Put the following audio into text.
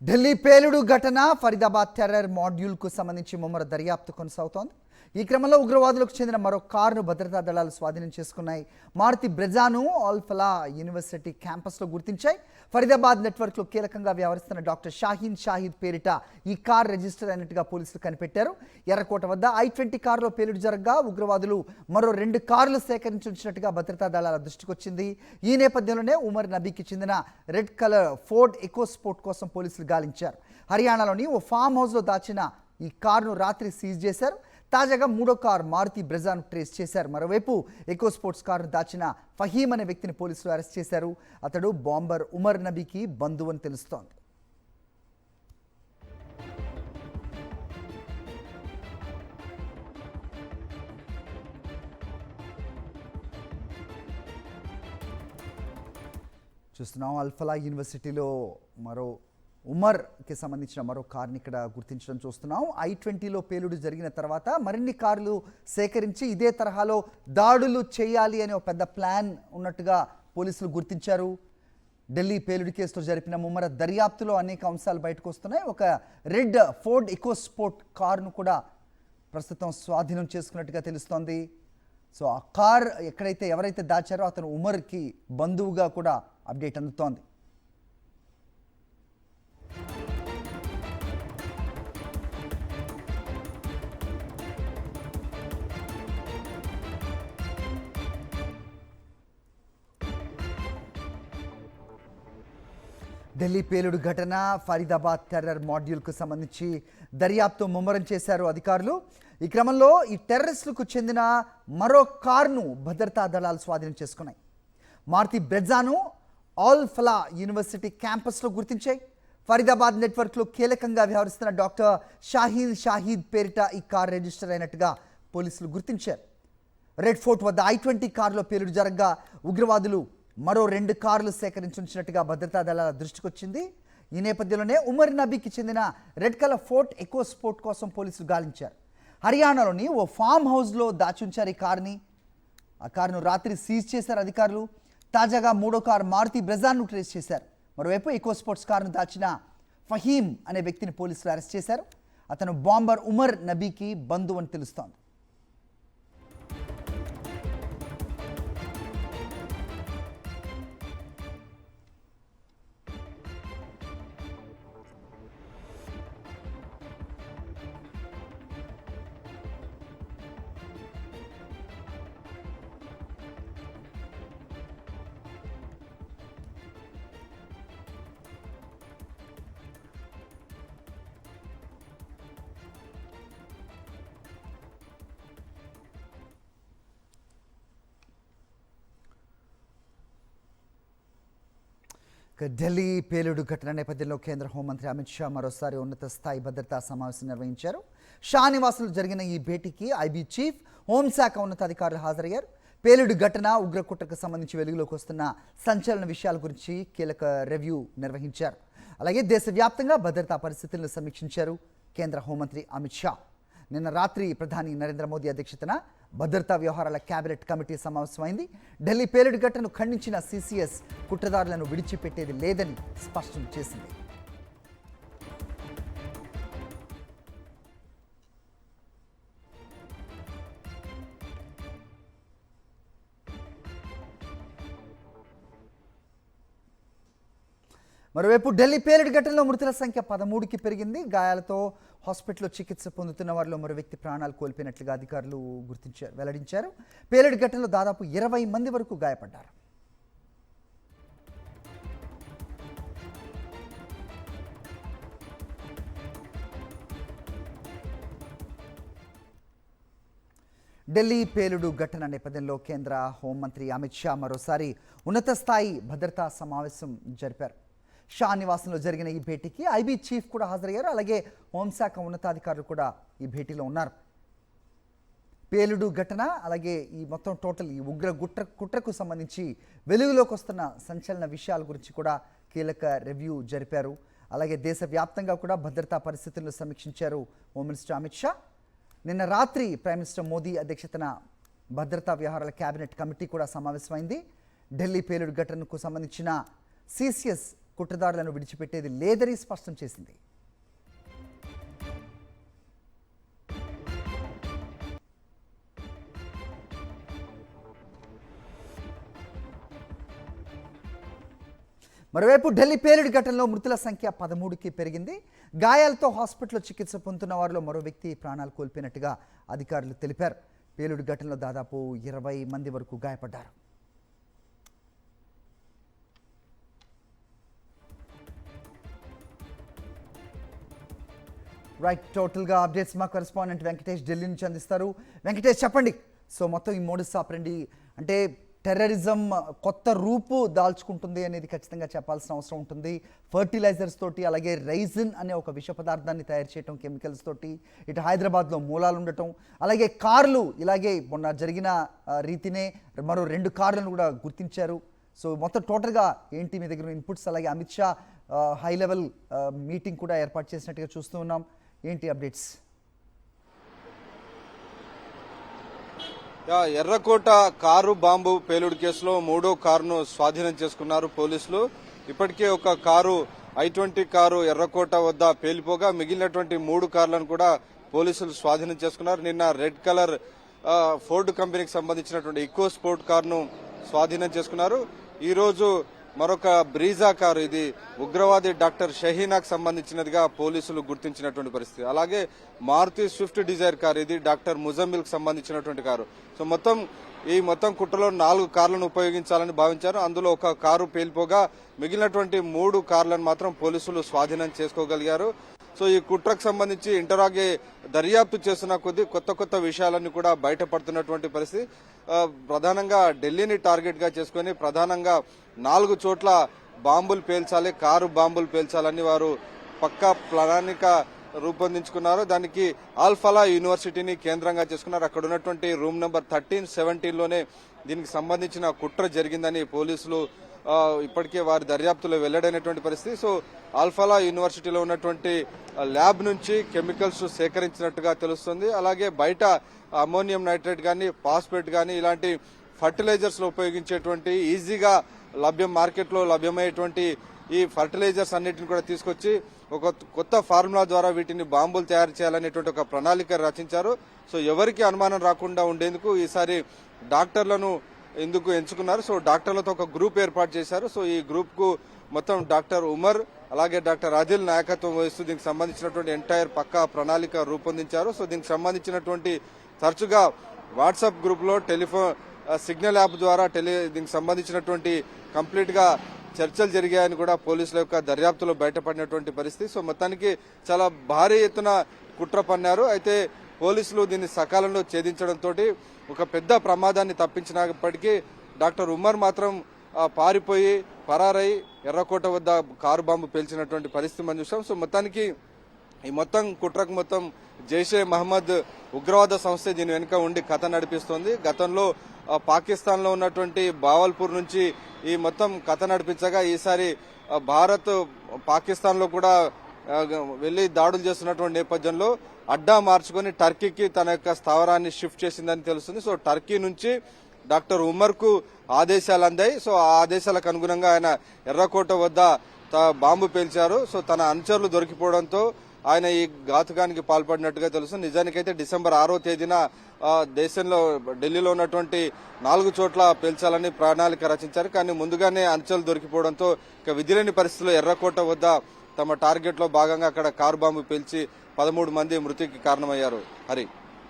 ఢిల్లీ పేలుడు ఘటన ఫరీదాబాద్ టెర్రర్ మాడ్యూల్కు సంబంధించి ముమ్మర దర్యాప్తు కొనసాగుతోంది. ఈ క్రమంలో ఉగ్రవాదులకు చెందిన మరో కారును భద్రతా దళాలు స్వాధీనం చేసుకున్నాయి. మారుతి బ్రెజాను ఆల్-ఫలా యూనివర్సిటీ క్యాంపస్లో గుర్తించాయి. ఫరీదాబాద్ నెట్వర్క్లో కీలకంగా వ్యవహరిస్తున్న డాక్టర్ షాహీన్ షాహిద్ పేరిట ఈ కార్ రిజిస్టర్ అయినట్టుగా పోలీసులు కనిపెట్టారు. ఎర్రకోట వద్ద I-20 కారులో పేలుడు జరగగా ఉగ్రవాదులు మరో 2 కార్లు సేకరించినట్టుగా భద్రతా దళాల దృష్టికొచ్చింది. ఈ నేపథ్యంలోనే ఉమర్ నబీకి చెందిన రెడ్ కలర్ ఫోర్డ్ ఎకోస్పోర్ట్ కోసం పోలీసులు గాలించారు. హర్యానాలోని ఓ ఫామ్ హౌస్లో దాచిన ఈ కారును రాత్రి సీజ్ చేశారు. తాజాగా 3వ కారు మారుతి బ్రెజాను ట్రేస్ చేశారు. మరోవైపు ఎకోస్పోర్ట్స్ కారును దాచిన ఫహీం అనే వ్యక్తిని పోలీసులు అరెస్ట్ చేశారు. అతడు బాంబర్ ఉమర్ నబీకి బంధువు అని తెలుస్తోంది. చూస్తున్నాం అల్-ఫలా యూనివర్సిటీలో మరో ఉమర్కి సంబంధించిన మరో కార్ని ఇక్కడ గుర్తించడం చూస్తున్నాం. I-20లో పేలుడు జరిగిన తర్వాత మరిన్ని కార్లు సేకరించి ఇదే తరహాలో దాడులు చేయాలి అనే ఒక పెద్ద ప్లాన్ ఉన్నట్టుగా పోలీసులు గుర్తించారు. ఢిల్లీ పేలుడు కేసులో జరిపిన ముమ్మర దర్యాప్తులో అనేక అంశాలు బయటకు వస్తున్నాయి. ఒక రెడ్ ఫోర్డ్ ఎకోస్పోర్ట్ కారును కూడా ప్రస్తుతం స్వాధీనం చేసుకున్నట్టుగా తెలుస్తోంది. సో ఆ కార్ ఎవరైతే దాచారో అతను ఉమర్కి బంధువుగా కూడా అప్డేట్ అందుతోంది. ఢిల్లీ పేలుడు ఘటన ఫరీదాబాద్ టెర్రర్ మాడ్యూల్కు సంబంధించి దర్యాప్తు ముమ్మరం చేశారు అధికారులు. ఈ క్రమంలో ఈ టెర్రరిస్టులకు చెందిన మరో కారును భద్రతా దళాలు స్వాధీనం చేసుకున్నాయి. మారుతి బ్రెజాను ఆల్-ఫలా యూనివర్సిటీ క్యాంపస్లో గుర్తించాయి. ఫరీదాబాద్ నెట్వర్క్లో కీలకంగా వ్యవహరిస్తున్న డాక్టర్ షాహీన్ షాహిద్ పేరిట ఈ కారు రిజిస్టర్ అయినట్టుగా పోలీసులు గుర్తించారు. రెడ్ ఫోర్ట్ వద్ద I-20 కారులో పేలుడు జరగగా ఉగ్రవాదులు మరో 2 కార్లు సేకరించినట్టుగా భద్రతా దళాల దృష్టికొచ్చింది. ఈ నేపథ్యంలోనే ఉమర్ నబీకి చెందిన రెడ్ కలర్ ఫోర్డ్ ఎకోస్పోర్ట్ కోసం పోలీసులు గాలించారు. హర్యానాలోని ఓ ఫామ్ హౌస్లో దాచుంచారు ఈ కార్ని. ఆ కారును రాత్రి సీజ్ చేశారు అధికారులు. తాజాగా 3వ కారు మారుతి బ్రెజాను ట్రేస్ చేశారు. మరోవైపు ఎకోస్పోర్ట్స్ కారును దాచిన ఫహీం అనే వ్యక్తిని పోలీసులు అరెస్ట్ చేశారు. అతను బాంబర్ ఉమర్ నబీకి బంధువు అని తెలుస్తోంది. ఢిల్లీ పేలుడు ఘటన నేపథ్యంలో కేంద్ర హోంమంత్రి అమిత్ షా మరోసారి ఉన్నత స్థాయి భద్రతా సమావేశం నిర్వహించారు. షా నివాసులు జరిగిన ఈ భేటీకి ఐబీ చీఫ్, హోంశాఖ ఉన్నతాధికారులు హాజరయ్యారు. పేలుడు ఘటన, ఉగ్రకుట్రకు సంబంధించి వెలుగులోకి వస్తున్న సంచలన విషయాల గురించి కీలక రివ్యూ నిర్వహించారు. అలాగే దేశవ్యాప్తంగా భద్రతా పరిస్థితులను సమీక్షించారు కేంద్ర హోంమంత్రి అమిత్ షా. నిన్న రాత్రి ప్రధాని నరేంద్ర మోదీ అధ్యక్షతన భద్రతా వ్యవహారాల కేబినెట్ కమిటీ సమావేశమైంది. ఢిల్లీ పేలుడు ఘటనను ఖండించిన CCS కుట్రదారులను విడిచిపెట్టేది లేదని స్పష్టం చేసింది. మరోవైపు ఢిల్లీ పేలుడు ఘటనలో మృతుల సంఖ్య 13కి పెరిగింది. గాయాలతో హాస్పిటల్లో చికిత్స పొందుతున్న వారిలో మరో వ్యక్తి ప్రాణాలు కోల్పోయినట్లుగా అధికారులు వెల్లడించారు. పేలుడు ఘటనలో దాదాపు 20 మంది వరకు గాయపడ్డారు. ఢిల్లీ పేలుడు ఘటన నేపథ్యంలో కేంద్ర హోంమంత్రి అమిత్ షా మరోసారి ఉన్నత స్థాయి భద్రతా సమావేశం జరిపారు. షా నివాసంలో జరిగిన ఈ భేటీకి ఐబీ చీఫ్ కూడా హాజరయ్యారు. అలాగే హోంశాఖ ఉన్నతాధికారులు కూడా ఈ భేటీలో ఉన్నారు. పేలుడు ఘటన, అలాగే ఈ మొత్తం టోటల్ ఈ కుట్రకు సంబంధించి వెలుగులోకి వస్తున్న సంచలన విషయాల గురించి కూడా కీలక రివ్యూ జరిపారు. అలాగే దేశవ్యాప్తంగా కూడా భద్రతా పరిస్థితులను సమీక్షించారు హోమ్ మినిస్టర్ అమిత్ షా. నిన్న రాత్రి ప్రైమ్ మినిస్టర్ మోదీ అధ్యక్షతన భద్రతా వ్యవహారాల కేబినెట్ కమిటీ కూడా సమావేశమైంది. ఢిల్లీ పేలుడు ఘటనకు సంబంధించిన CCS కుట్రదారులను విడిచిపెట్టేది లేదని స్పష్టం చేసింది. మరోవైపు ఢిల్లీ పేలుడు ఘటనలో మృతుల సంఖ్య 13కి పెరిగింది. గాయాలతో హాస్పిటల్లో చికిత్స పొందుతున్న వారిలో మరో వ్యక్తి ప్రాణాలు కోల్పోయినట్టుగా అధికారులు తెలిపారు. పేలుడు ఘటనలో దాదాపు 20 మంది వరకు గాయపడ్డారు. రైట్, టోటల్గా అప్డేట్స్ మా కరెస్పాండెంట్ వెంకటేష్ ఢిల్లీ నుంచి అందిస్తారు. వెంకటేష్, చెప్పండి. సో మొత్తం ఈ మోడస్ ఆపరండి అంటే టెర్రరిజం కొత్త రూపు దాల్చుకుంటుంది అనేది ఖచ్చితంగా చెప్పాల్సిన అవసరం ఉంటుంది. ఫర్టిలైజర్స్ తోటి, అలాగే రైజిన్ అనే ఒక విష పదార్థాన్ని తయారు చేయటం, కెమికల్స్ తోటి, ఇటు హైదరాబాద్లో మూలాలు ఉండటం, అలాగే కార్లు ఇలాగే మొన్న జరిగిన రీతినే మరో 2 కార్లను కూడా గుర్తించారు. సో మొత్తం టోటల్గా ఏంటి మీ దగ్గర ఇన్పుట్స్? అలాగే Amit Shah high level meeting కూడా ఏర్పాటు చేసినట్టుగా చూస్తూ ఉన్నాం. ఏంటి అప్డేట్స్? ఎర్రకోట కారు బాంబు పేలుడు కేసులో 3వ కారును స్వాధీనం చేసుకున్నారు పోలీసులు. ఇప్పటికే ఒక కారు I-20 కారు ఎర్రకోట వద్ద పేలిపోగా మిగిలినటువంటి 3 కార్లను కూడా పోలీసులు స్వాధీనం చేసుకున్నారు. నిన్న రెడ్ కలర్ ఫోర్డ్ కంపెనీకి సంబంధించినటువంటి ఈకో స్పోర్ట్ కారును స్వాధీనం చేసుకున్నారు. ఈ రోజు మరొక బ్రీజా కారు, ఇది ఉగ్రవాది డాక్టర్ షహీనాకు సంబంధించినదిగా పోలీసులు గుర్తించినటువంటి పరిస్థితి. అలాగే మారుతి స్విఫ్ట్ డిజైర్ కారు, ఇది డాక్టర్ ముజమ్మిల్ కు సంబంధించినటువంటి కారు. సో మొత్తం కుట్రలో 4 కార్లను ఉపయోగించాలని భావించారు. అందులో ఒక కారు పేలిపోగా మిగిలినటువంటి 3 కార్లను మాత్రం పోలీసులు స్వాధీనం చేసుకోగలిగారు. సో ఈ కుట్రకు సంబంధించి ఇంటరాగే దర్యాప్తు చేస్తున్న కొద్దీ కొత్త విషయాలన్నీ కూడా బయటపడుతున్నటువంటి పరిస్థితి. ప్రధానంగా ఢిల్లీని టార్గెట్ గా చేసుకుని ప్రధానంగా 4 చోట్ల బాంబులు పేల్చాలి, కారు బాంబులు పేల్చాలని వారు పక్కా ప్రణాళిక రూపొందించుకున్నారు. దానికి ఆల్ఫలా యూనివర్సిటీని కేంద్రంగా చేసుకున్నారు. అక్కడ ఉన్నటువంటి రూమ్ నెంబర్ 13-17లోనే దీనికి సంబంధించిన కుట్ర జరిగిందని పోలీసులు ఇప్పటికే వారి దర్యాప్తులో వెల్లడైనటువంటి పరిస్థితి. సో ఆల్ఫలా యూనివర్సిటీలో ఉన్నటువంటి ల్యాబ్ నుంచి కెమికల్స్ సేకరించినట్టుగా తెలుస్తుంది. అలాగే బయట అమోనియం నైట్రేట్ గానీ, ఫాస్ఫేట్ గానీ ఇలాంటి ఫర్టిలైజర్స్ లో ఉపయోగించేటువంటి ఈజీగా మార్కెట్లో లభ్యమయ్యేటువంటి ఈ ఫర్టిలైజర్స్ అన్నిటిని కూడా తీసుకొచ్చి ఒక కొత్త ఫార్ములా ద్వారా వీటిని బాంబులు తయారు చేయాలనేటువంటి ఒక ప్రణాళిక రచించారు. సో ఎవరికి అనుమానం రాకుండా ఉండేందుకు ఈసారి డాక్టర్లను ఎందుకు ఎంచుకున్నారు. సో డాక్టర్లతో ఒక గ్రూప్ ఏర్పాటు చేశారు. సో ఈ గ్రూప్ కు మొత్తం డాక్టర్ ఉమర్, అలాగే డాక్టర్ ఆదిల్ నాయకత్వం వహిస్తూ దీనికి సంబంధించినటువంటి ఎంటైర్ పక్కా ప్రణాళిక రూపొందించారు. సో దీనికి సంబంధించినటువంటి తరచుగా వాట్సాప్ గ్రూప్ లో టెలిఫోన్ సిగ్నల్ యాప్ ద్వారా దీనికి సంబంధించినటువంటి కంప్లీట్ గా చర్చలు జరిగాయని కూడా పోలీసుల యొక్క దర్యాప్తులో బయటపడినటువంటి పరిస్థితి. సో మొత్తానికి చాలా భారీ ఎత్తున కుట్ర పన్నారు. అయితే పోలీసులు దీన్ని సకాలంలో ఛేదించడంతో ఒక పెద్ద ప్రమాదాన్ని తప్పించినప్పటికీ డాక్టర్ ఉమర్ మాత్రం పరారై ఎర్రకోట వద్ద కారు బాంబు పేల్చినటువంటి పరిస్థితి మనం చూసాం. సో మొత్తానికి ఈ మొత్తం కుట్రకు మొత్తం జైషే మహమ్మద్ ఉగ్రవాద సంస్థ దీని వెనుక ఉండి కథ నడిపిస్తోంది. గతంలో పాకిస్తాన్ లో ఉన్నటువంటి బావల్పూర్ నుంచి ఈ మొత్తం కథ నడిపించగా ఈసారి భారత్ పాకిస్తాన్ లో కూడా వెళ్లి దాడులు చేస్తున్నటువంటి నేపథ్యంలో అడ్డా మార్చుకుని టర్కీకి తన యొక్క స్థావరాన్ని షిఫ్ట్ చేసిందని తెలుస్తుంది. సో టర్కీ నుంచి డాక్టర్ ఉమర్ కు ఆదేశాలు అందాయి. సో ఆ ఆదేశాలకు అనుగుణంగా ఆయన ఎర్రకోట వద్ద బాంబు పేల్చారు. సో తన అనుచరులు దొరికిపోవడంతో ఆయన ఈ ఘాతుకానికి పాల్పడినట్టుగా తెలుస్తుంది. నిజానికైతే డిసెంబర్ 6వ తేదీన దేశంలో ఢిల్లీలో ఉన్నటువంటి 4 చోట్ల పేల్చాలని ప్రణాళిక రచించారు. కానీ ముందుగానే అనుచరులు దొరికిపోవడంతో ఇక విధిలేని పరిస్థితుల్లో ఎర్రకోట వద్ద తమ టార్గెట్ లో భాగంగా అక్కడ కారు బాంబు పేల్చి 13 మంది మృతికి కారణమయ్యారు. హరి.